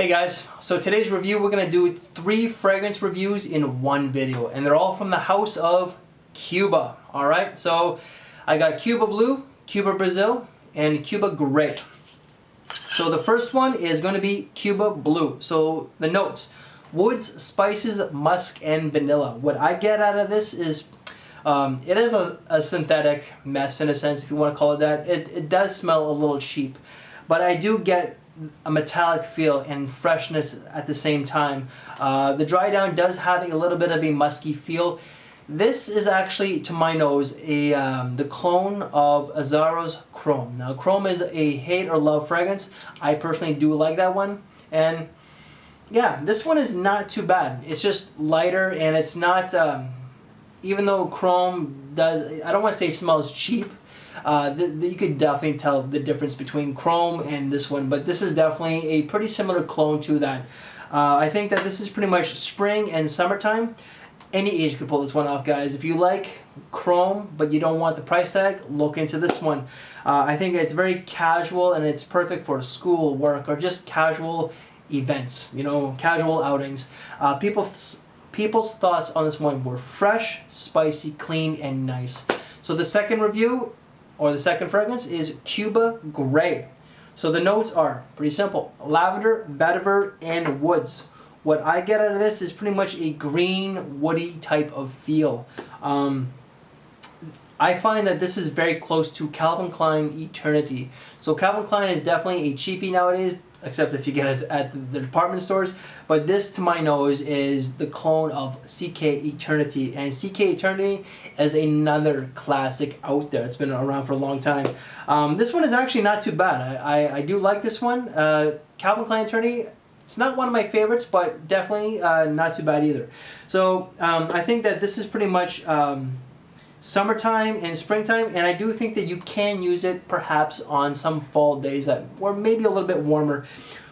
Hey guys, so today's review, we're going to do 3 fragrance reviews in one video, and they're all from the house of Cuba. Alright, so I got Cuba Blue, Cuba Brazil, and Cuba Grey. So the first one is going to be Cuba Blue. So the notes: woods, spices, musk, and vanilla. What I get out of this is it is a synthetic mess in a sense, if you want to call it that. It does smell a little cheap, but I do get a metallic feel and freshness at the same time. The dry down does have a little bit of a musky feel. This is actually, to my nose, the clone of Azzaro's Chrome. Now, Chrome is a hate or love fragrance. I personally do like that one, and yeah, this one is not too bad. It's just lighter, and it's not, even though Chrome does, I don't want to say smells cheap. You could definitely tell the difference between Chrome and this one, but this is definitely a pretty similar clone to that. I think that this is pretty much spring and summertime. Any age could pull this one off, guys. If you like Chrome but you don't want the price tag, look into this one. I think it's very casual, and it's perfect for school, work, or just casual events, you know, casual outings. People's thoughts on this one were fresh, spicy, clean, and nice. So the second review, or the second fragrance, is Cuba Grey. So the notes are pretty simple: lavender, vetiver, and woods. What I get out of this is pretty much a green, woody type of feel. I find that this is very close to Calvin Klein Eternity. So Calvin Klein is definitely a cheapie nowadays, except if you get it at the department stores. But this, to my nose, is the clone of CK Eternity. And CK Eternity is another classic out there. It's been around for a long time. This one is actually not too bad. I do like this one. Calvin Klein Eternity, it's not one of my favorites, but definitely not too bad either. So I think that this is pretty much summertime and springtime, and I do think that you can use it perhaps on some fall days that were maybe a little bit warmer.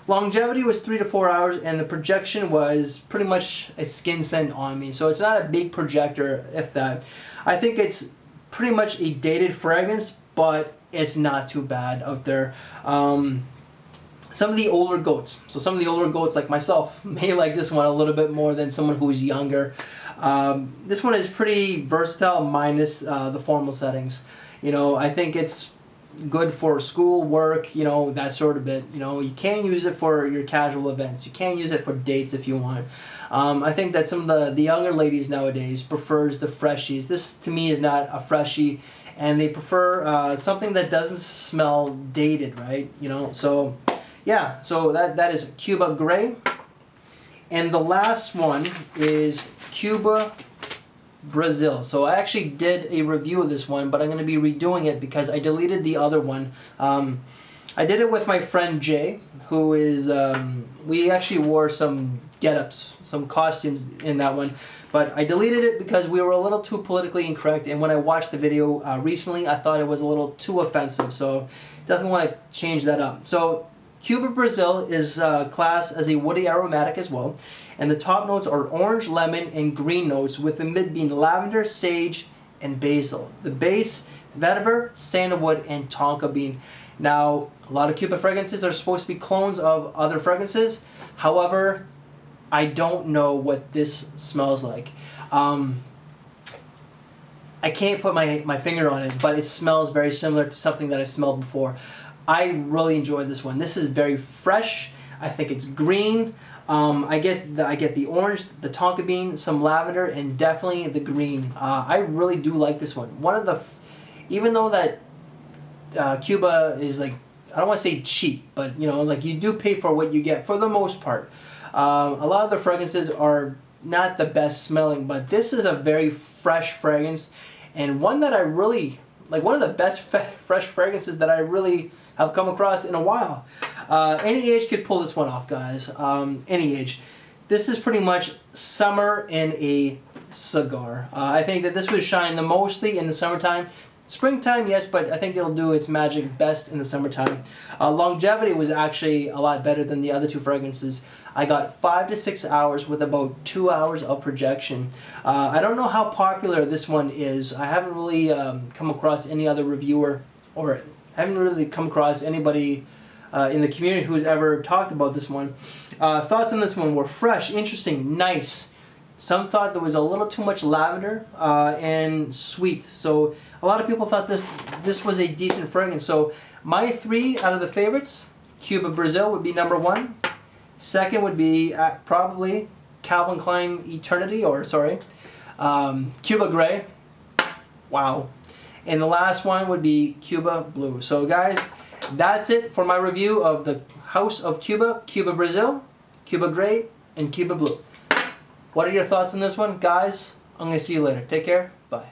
Longevity was 3 to 4 hours, and the projection was pretty much a skin scent on me, so it's not a big projector, if that. I think it's pretty much a dated fragrance, but it's not too bad out there. Some of the older goats, like myself, may like this one a little bit more than someone who's younger. This one is pretty versatile, minus the formal settings. You know, I think it's good for school, work, you know, that sort of bit. You know, you can use it for your casual events. You can use it for dates if you want. I think that some of the younger ladies nowadays prefers the freshies. This, to me, is not a freshie, and they prefer something that doesn't smell dated, right? You know, so yeah, so that is Cuba Grey. And the last one is Cuba Brazil. So I actually did a review of this one, but I'm going to be redoing it because I deleted the other one. I did it with my friend Jay, who is, we actually wore some get-ups, some costumes in that one. But I deleted it because we were a little too politically incorrect, and when I watched the video recently, I thought it was a little too offensive. So definitely want to change that up. So Cuba Brazil is classed as a woody aromatic as well, and the top notes are orange, lemon, and green notes, with the mid being lavender, sage, and basil. The base, vetiver, sandalwood, and tonka bean. Now, a lot of Cuba fragrances are supposed to be clones of other fragrances. However, I don't know what this smells like. I can't put my finger on it, but it smells very similar to something that I smelled before. I really enjoyed this one. This is very fresh. I think it's green. I get the orange, the tonka bean, some lavender, and definitely the green. I really do like this one. Even though that Cuba is, like, I don't want to say cheap, but you know, like, you do pay for what you get for the most part. A lot of the fragrances are not the best smelling, but this is a very fresh fragrance, and one that I really like, one of the best fresh fragrances that I really have come across in a while. Any age could pull this one off, guys. Any age. This is pretty much summer in a cigar. I think that this would shine the mostly in the summertime. Springtime, yes, but I think it'll do its magic best in the summertime. Longevity was actually a lot better than the other 2 fragrances. I got 5 to 6 hours with about 2 hours of projection. I don't know how popular this one is. I haven't really come across any other reviewer, or haven't really come across anybody in the community who's ever talked about this one. Thoughts on this one were fresh, interesting, nice. Some thought there was a little too much lavender and sweet. So a lot of people thought this was a decent fragrance. So my 3 out of the favorites, Cuba Brazil would be number 1. Second would be probably Calvin Klein Eternity, or sorry, Cuba Grey. Wow. And the last one would be Cuba Blue. So guys, that's it for my review of the House of Cuba, Cuba Brazil, Cuba Grey, and Cuba Blue. What are your thoughts on this one? Guys, I'm going to see you later. Take care. Bye.